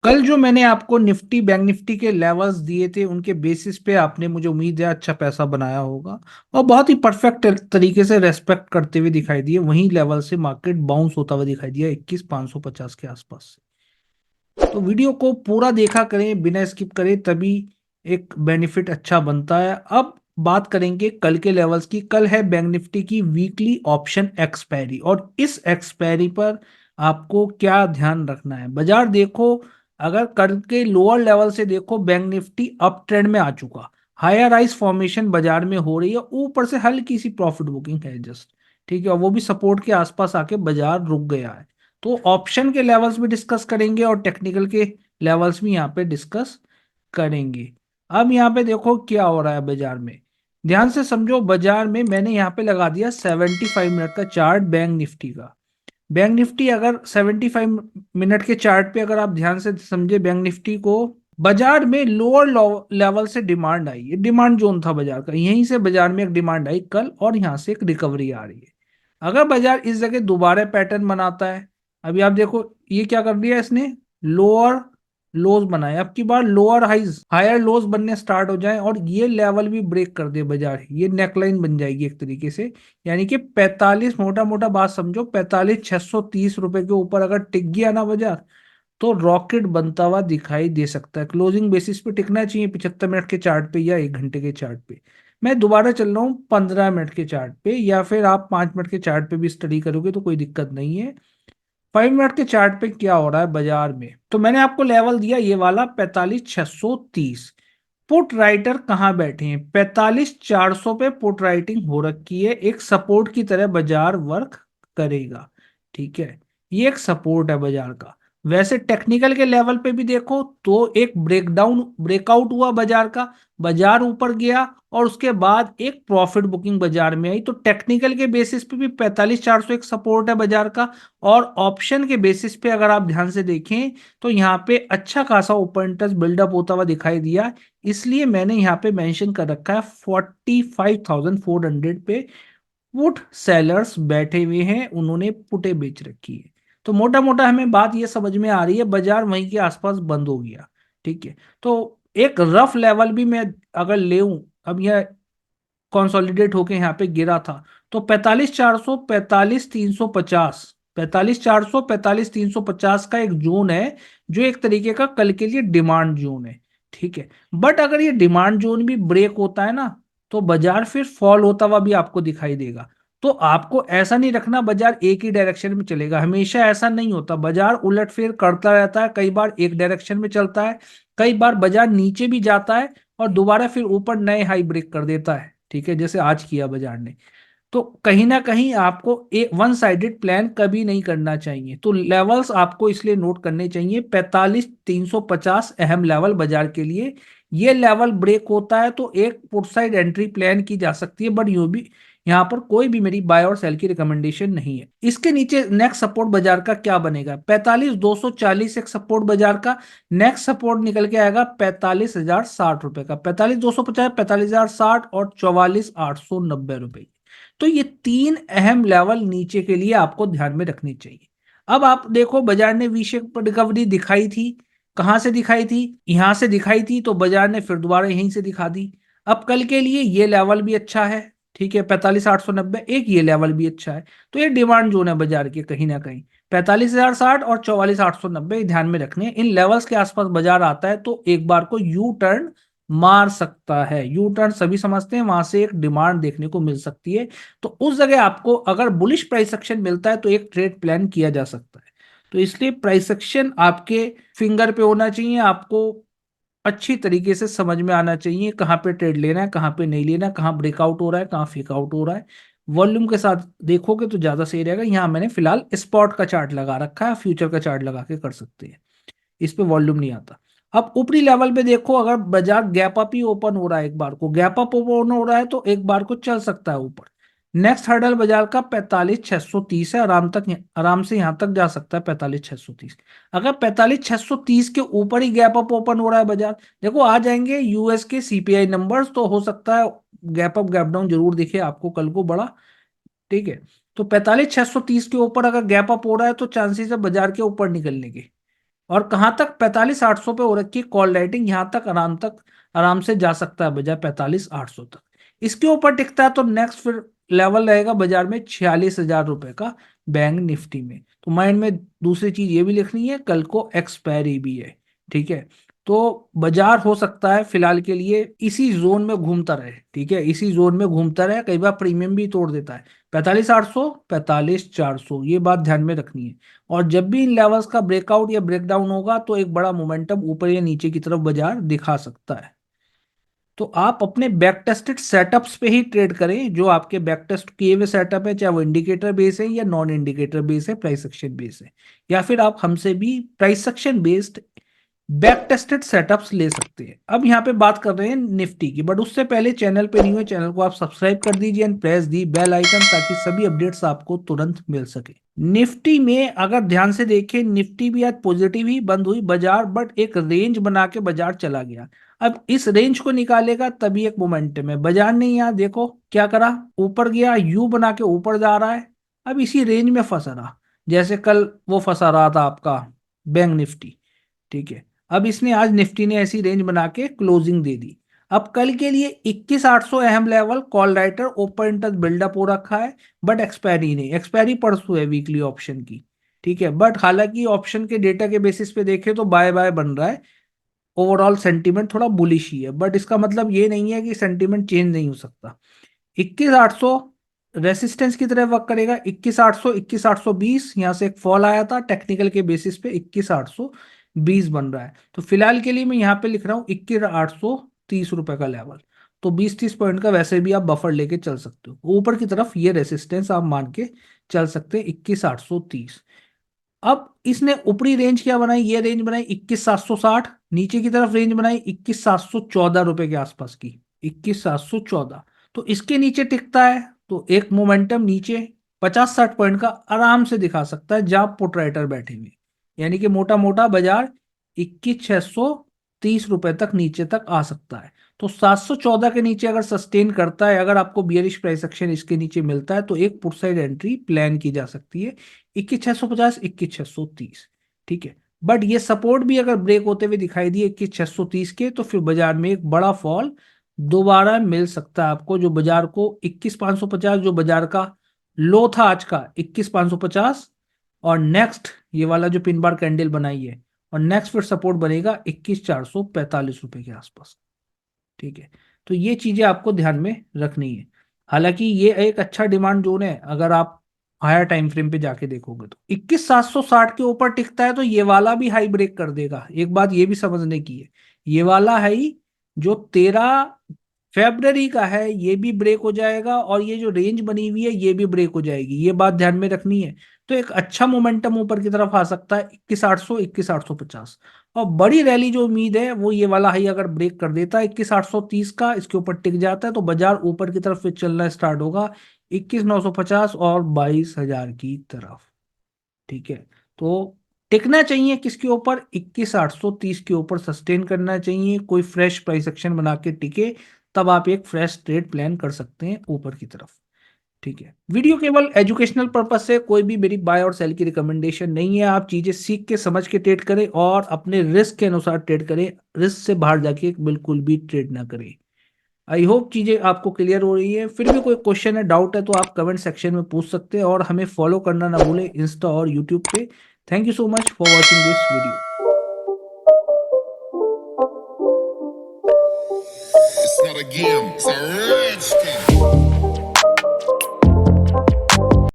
कल जो मैंने आपको निफ्टी बैंक निफ्टी के लेवल्स दिए थे उनके बेसिस पे आपने, मुझे उम्मीद है, अच्छा पैसा बनाया होगा और बहुत ही परफेक्ट तरीके से रेस्पेक्ट करते हुए दिखाई दिए। वहीं लेवल से मार्केट बाउंस होता हुआ दिखाई दिया 21,550 के आसपास से। तो वीडियो को पूरा देखा करें, बिना स्किप करें, तभी एक बेनिफिट अच्छा बनता है। अब बात करेंगे कल के लेवल्स की। कल है बैंक निफ्टी की वीकली ऑप्शन एक्सपायरी और इस एक्सपायरी पर आपको क्या ध्यान रखना है। बाजार देखो, अगर कल के लोअर लेवल से देखो, बैंक निफ्टी अप ट्रेंड में आ चुका, हायर राइज फॉर्मेशन बाजार में हो रही है, ऊपर से हल्की सी प्रॉफिट बुकिंग है जस्ट, ठीक है, और वो भी सपोर्ट के आसपास आके बाजार रुक गया है। तो ऑप्शन के लेवल्स भी डिस्कस करेंगे और टेक्निकल के लेवल्स भी यहाँ पे डिस्कस करेंगे। अब यहाँ पे देखो क्या हो रहा है बाजार में, ध्यान से समझो। बाजार में मैंने यहाँ पे लगा दिया 75 मिनट का चार्ट बैंक निफ्टी का। बैंक निफ्टी अगर 75 मिनट के चार्ट पे अगर आप ध्यान से समझे बैंक निफ्टी को, बाजार में लोअर लेवल से डिमांड आई, ये डिमांड जोन था बाजार का, यहीं से बाजार में एक डिमांड आई कल और यहाँ से एक रिकवरी आ रही है। अगर बाजार इस जगह दोबारा पैटर्न बनाता है, अभी आप देखो ये क्या कर दिया इसने, लोअर लोज बनाए, अब की बार लोअर हाइज हायर लोज बनने स्टार्ट हो जाए और ये लेवल भी ब्रेक कर दे बाजार, ये नेकलाइन बन जाएगी एक तरीके से। यानी कि 45, मोटा मोटा बात समझो, 45,630 रुपए के ऊपर अगर टिक गया ना बाजार, तो रॉकेट बनता हुआ दिखाई दे सकता है। क्लोजिंग बेसिस पे टिकना चाहिए 75 मिनट के चार्ट पे या 1 घंटे के चार्ट पे। मैं दोबारा चल रहा हूँ 15 मिनट के चार्ट पे, या फिर आप 5 मिनट के चार्ट पे भी स्टडी करोगे तो कोई दिक्कत नहीं है। 5 मिनट के चार्ट पे क्या हो रहा है बाजार में, तो मैंने आपको लेवल दिया ये वाला 45,630। पुट राइटर कहाँ बैठे हैं, 45,400 पे पुट राइटिंग हो रखी है, एक सपोर्ट की तरह बाजार वर्क करेगा, ठीक है। ये एक सपोर्ट है बाजार का। वैसे टेक्निकल के लेवल पे भी देखो तो एक ब्रेकडाउन ब्रेकआउट हुआ बाजार का, बाजार ऊपर गया और उसके बाद एक प्रॉफिट बुकिंग बाजार में आई। तो टेक्निकल के बेसिस पे भी 45,400 एक सपोर्ट है बाजार का। और ऑप्शन के बेसिस पे अगर आप ध्यान से देखें तो यहाँ पे अच्छा खासा ओपन इंटरेस्ट बिल्डअप होता हुआ दिखाई दिया, इसलिए मैंने यहाँ पे मेंशन कर रखा है 45,400 पे पुट सेलर्स बैठे हुए हैं, उन्होंने पुटे बेच रखी है। तो मोटा मोटा हमें बात ये समझ में आ रही है, बाजार वहीं के आसपास बंद हो गया, ठीक है। तो एक रफ लेवल भी मैं अगर ले, अब यह कंसोलिडेट होके यहाँ पे गिरा था, तो 45,400, 45,350, 45,400, 45,350 का एक जोन है, जो एक तरीके का कल के लिए डिमांड जोन है, ठीक है। बट अगर ये डिमांड जोन भी ब्रेक होता है ना, तो बाजार फिर फॉल होता हुआ भी आपको दिखाई देगा। तो आपको ऐसा नहीं रखना बाजार एक ही डायरेक्शन में चलेगा, हमेशा ऐसा नहीं होता, बाजार उलटफेर करता रहता है, कई बार एक डायरेक्शन में चलता है, कई बार बाजार नीचे भी जाता है और दोबारा फिर ऊपर नए हाई ब्रेक कर देता है, ठीक है, जैसे आज किया बाजार ने। तो कहीं ना कहीं आपको एक वन साइडेड प्लान कभी नहीं करना चाहिए। तो लेवल्स आपको इसलिए नोट करने चाहिए, 45,350 अहम लेवल बाजार के लिए। ये लेवल ब्रेक होता है तो एक पुट साइड एंट्री प्लान की जा सकती है, बट यूं भी यहाँ पर कोई भी मेरी बाय और सेल की रिकमेंडेशन नहीं है। इसके नीचे नेक्स्ट सपोर्ट बाजार का क्या बनेगा, 45,240 एक सपोर्ट बाजार का। नेक्स्ट सपोर्ट निकल के आएगा 45,060 रुपए का, 45,250, 45,060 और 44,890 रुपए। तो ये तीन अहम लेवल नीचे के लिए आपको ध्यान में रखनी चाहिए। अब आप देखो बाजार ने वी शेप रिकवरी दिखाई थी, कहां से दिखाई थी, यहां से दिखाई थी, तो बाजार ने फिर दोबारा यहीं से दिखा दी। अब कल के लिए ये लेवल भी अच्छा है, ठीक है, 45,890, एक ये लेवल भी अच्छा है। तो ये डिमांड जोन है बाजार के कहीं ना कहीं, 45,060 और 44,890 ध्यान में रखने। इन लेवल्स के आसपास बाजार आता है तो एक बार को यू टर्न मार सकता है, यू टर्न सभी समझते हैं, वहां से एक डिमांड देखने को मिल सकती है। तो उस जगह आपको अगर बुलिश प्राइस एक्शन मिलता है तो एक ट्रेड प्लान किया जा सकता है। तो इसलिए प्राइस एक्शन आपके फिंगर पे होना चाहिए, आपको अच्छी तरीके से समझ में आना चाहिए कहाँ पे ट्रेड लेना है, कहाँ पे नहीं लेना, कहाँ ब्रेकआउट हो रहा है, कहाँ फेक आउट हो रहा है। वॉल्यूम के साथ देखोगे तो ज्यादा सही रहेगा। यहाँ मैंने फिलहाल स्पॉट का चार्ट लगा रखा है, फ्यूचर का चार्ट लगा के कर सकते हैं, इस पे वॉल्यूम नहीं आता। अब ऊपरी लेवल पे देखो, अगर बाजार गैप अप ही ओपन हो रहा है, एक बार को गैप अप ओपन हो रहा है तो एक बार को चल सकता है ऊपर। नेक्स्ट हर्डल बाजार का 45,630 है, आराम से यहां तक जा सकता है 45,630। अगर 45,630 के ऊपर ही गैप अप ओपन हो रहा है बाजार, देखो आ जाएंगे यूएस के सीपीआई नंबर्स, तो हो सकता है गैप अप गैप डाउन जरूर दिखे आपको कल को बड़ा, ठीक है। तो 45,630 के ऊपर अगर गैप अप हो रहा है तो चांसेस है बाजार के ऊपर निकलने के, और कहाँ तक 45,800 पे हो रखी है कॉल राइटिंग, यहाँ तक आराम से जा सकता है बजाय 45,800 तक। इसके ऊपर टिकता है तो नेक्स्ट फिर लेवल रहेगा बाजार में 46,000 रुपए का बैंक निफ्टी में। तो माइंड में दूसरी चीज ये भी लिखनी है, कल को एक्सपायरी भी है, ठीक है। तो बाजार हो सकता है फिलहाल के लिए इसी जोन में घूमता रहे, ठीक है, इसी जोन में घूमता रहे, कई बार प्रीमियम भी तोड़ देता है। 45,800, 45,400, ये बात ध्यान में रखनी है। और जब भी इन लेवल्स का ब्रेकआउट या ब्रेकडाउन होगा तो एक बड़ा मोमेंटम ऊपर या नीचे की तरफ बाजार दिखा सकता है। तो आप अपने बैक टेस्टेड सेटअप्स पे ही ट्रेड करें, जो आपके बैक टेस्ट किए हुए सेटअप है, चाहे वो इंडिकेटर बेस है या नॉन इंडिकेटर बेस है, प्राइस एक्शन बेस है, या फिर आप हमसे भी price action based back tested setups ले सकते हैं। अब यहाँ पे बात कर रहे हैं निफ्टी की, बट उससे पहले चैनल पे नहीं हुए, चैनल को आप सब्सक्राइब कर दीजिए and press the bell icon ताकि सभी अपडेट्स आपको तुरंत मिल सके। निफ्टी में अगर ध्यान से देखें, निफ्टी भी आज पॉजिटिव ही बंद हुई बाजार, बट एक रेंज बना के बाजार चला गया। अब इस रेंज को निकालेगा तभी एक मोमेंटम है। बाजार ने यहाँ देखो क्या करा, ऊपर गया, यू बना के ऊपर जा रहा है, अब इसी रेंज में फंसा रहा, जैसे कल वो फंसा रहा था आपका बैंक निफ्टी, ठीक है। अब इसने आज निफ्टी ने ऐसी रेंज बना के क्लोजिंग दे दी। अब कल के लिए 21,800 अहम level, call writer open interest buildup हो रखा है, बट एक्सपायरी नहीं, एक्सपायरी परसों है वीकली ऑप्शन की, ठीक है। बट हालांकि ऑप्शन के डेटा के बेसिस पे देखें तो बाय बाय बन रहा है, ओवरऑल सेंटीमेंट थोड़ा बुलिश ही है, बट इसका मतलब ये नहीं है कि सेंटीमेंट चेंज नहीं हो सकता। 21,800 रेसिस्टेंस की तरह वर्क करेगा, 21,800, 21,820, यहाँ से एक फॉल आया था टेक्निकल के बेसिस पे, 21,820 बन रहा है। तो फिलहाल के लिए मैं यहाँ पे लिख रहा हूँ 21,830 रुपए का लेवल। तो 20-30 पॉइंट का वैसे भी आप बफर लेके चल सकते हो, ऊपर की तरफ ये रेसिस्टेंस आप मान के चल सकते हैं 21,830। अब इसने ऊपरी रेंज क्या बनाई, ये रेंज बनाई 21,760, नीचे की तरफ रेंज बनाई 21,714 रुपए के आसपास की, 21,714। तो इसके नीचे टिकता है तो एक मोमेंटम नीचे 50-60 पॉइंट का आराम से दिखा सकता है जहां पुट राइटर बैठे हुए, यानी कि मोटा मोटा बाजार 21,630 रुपए तक नीचे तक आ सकता है। तो 714 के नीचे अगर सस्टेन करता है, अगर आपको बियरिश प्राइस एक्शन इसके नीचे मिलता है तो एक पुट साइड एंट्री प्लान की जा सकती है 21,650, 21,630, ठीक है। बट ये सपोर्ट भी अगर ब्रेक होते हुए दिखाई दिए 21,630 के, तो फिर बाजार में एक बड़ा फॉल दोबारा मिल सकता है आपको, जो बाजार को 21,550, जो बाजार का लो था आज का 21,550, और नेक्स्ट ये वाला जो पिन बार कैंडल बनाई है, और नेक्स्ट फिर सपोर्ट बनेगा 21,445 रुपए के आसपास, ठीक है। तो ये चीजें आपको ध्यान में रखनी है। हालांकि ये एक अच्छा डिमांड जोन है, अगर आप हायर टाइम फ्रेम पे जाके देखोगे तो 21,760 के ऊपर टिकता है तो ये वाला भी हाई ब्रेक कर देगा। एक बात ये भी समझने की है, ये वाला हाई जो 13 फरवरी का है ये भी ब्रेक हो जाएगा, और ये जो रेंज बनी हुई है ये भी ब्रेक हो जाएगी, ये बात ध्यान में रखनी है। तो एक अच्छा मोमेंटम ऊपर की तरफ आ सकता है 21,800, 21,850। और बड़ी रैली जो उम्मीद है वो ये वाला हाई अगर ब्रेक कर देता है 21,830 का, इसके ऊपर टिक जाता है तो बाजार ऊपर की तरफ फिर चलना स्टार्ट होगा 21,950 और 22,000 की तरफ, ठीक है। तो टिकना चाहिए किसके ऊपर, 21,830 के ऊपर सस्टेन करना चाहिए, कोई फ्रेश प्राइस एक्शन बना के टिके, तब आप एक फ्रेश ट्रेड प्लान कर सकते हैं ऊपर की तरफ, ठीक है। वीडियो केवल एजुकेशनल पर्पस से, कोई भी मेरी बाय और सेल की रिकमेंडेशन नहीं है। आप चीजें सीख के समझ के ट्रेड करें और अपने रिस्क के अनुसार ट्रेड करें, रिस्क से बाहर जाके बिल्कुल भी ट्रेड ना करें। आई होप चीजें आपको क्लियर हो रही है। फिर भी कोई क्वेश्चन है, डाउट है तो आप कमेंट सेक्शन में पूछ सकते हैं, और हमें फॉलो करना ना भूलें इंस्टा और यूट्यूब पे। Thank you so much for watching this video. It's not a game, it's a rich thing.